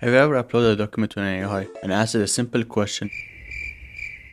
Have you ever uploaded a document to an AI and asked it a simple question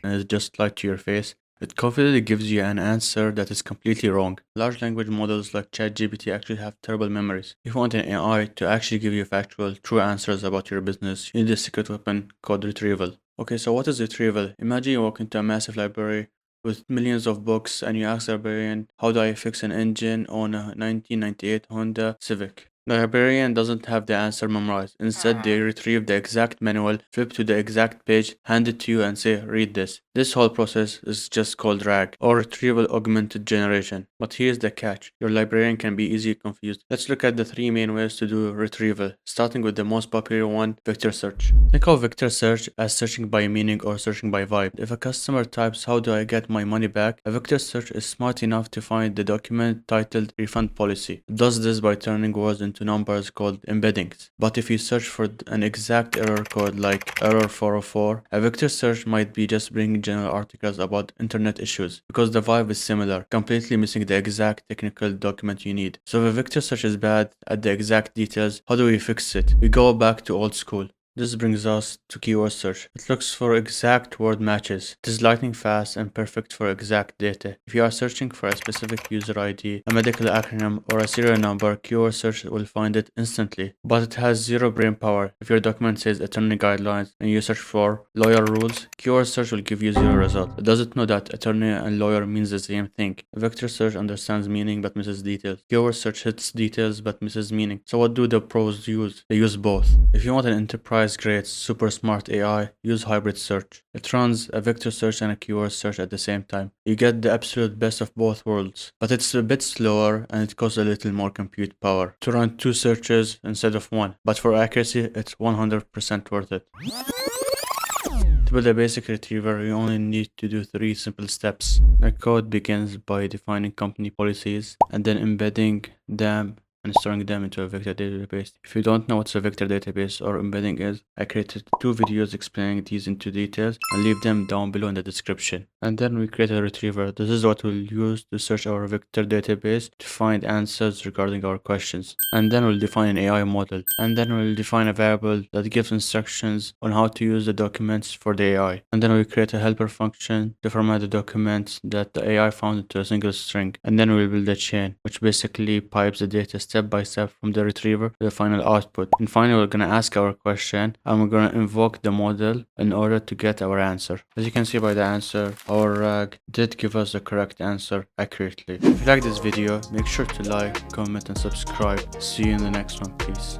and it just lied to your face? It confidently gives you an answer that is completely wrong. Large language models like ChatGPT actually have terrible memories. If you want an AI to actually give you factual, true answers about your business, you need a secret weapon called Retrieval. Okay, so what is Retrieval? Imagine you walk into a massive library with millions of books and you ask the librarian, how do I fix an engine on a 1998 Honda Civic? The librarian doesn't have the answer memorized. Instead, they retrieve the exact manual, flip to the exact page, hand it to you, and say, read this. This whole process is just called RAG, or Retrieval Augmented Generation. But here's the catch your librarian can be easily confused. Let's look at the three main ways to do retrieval, starting with the most popular one vector search. Think of vector search as searching by meaning or searching by vibe. If a customer types, how do I get my money back? A vector search is smart enough to find the document titled refund policy. It does this by turning words into numbers called embeddings. But if you search for an exact error code like error 404, a vector search might be just bringing general articles about internet issues because the vibe is similar, completely missing the exact technical document you need. So if a vector search is bad at the exact details, how do we fix it? We go back to old school. This brings us to keyword search. It looks for exact word matches. It is lightning fast and perfect for exact data. If you are searching for a specific user ID, a medical acronym, or a serial number, keyword search will find it instantly. But it has zero brain power. If your document says attorney guidelines and you search for lawyer rules, keyword search will give you zero result. It doesn't know that attorney and lawyer means the same thing. Vector search understands meaning but misses details. Keyword search hits details but misses meaning. So what do the pros use? They use both. If you want an enterprise grade super smart AI, use hybrid search. It runs a vector search and a keyword search at the same time. You get the absolute best of both worlds, but it's a bit slower and it costs a little more compute power to run two searches instead of one. But for accuracy, it's 100% worth it. To build a basic retriever, you only need to do three simple steps. The code begins by defining company policies and then embedding them and storing them into a vector database. If you don't know what a vector database or embedding is, I created two videos explaining these into details and leave them down below in the description. And then we create a retriever. This is what we'll use to search our vector database to find answers regarding our questions. And then we'll define an AI model. And then we'll define a variable that gives instructions on how to use the documents for the AI. And then we'll create a helper function to format the documents that the AI found into a single string. And then we'll build a chain, which basically pipes the data step by step from the retriever to the final output. And finally, we're going to ask our question and we're going to invoke the model in order to get our answer. As you can see by the answer, our RAG did give us the correct answer accurately. If you like this video, make sure to like, comment and subscribe. See you in the next one, please.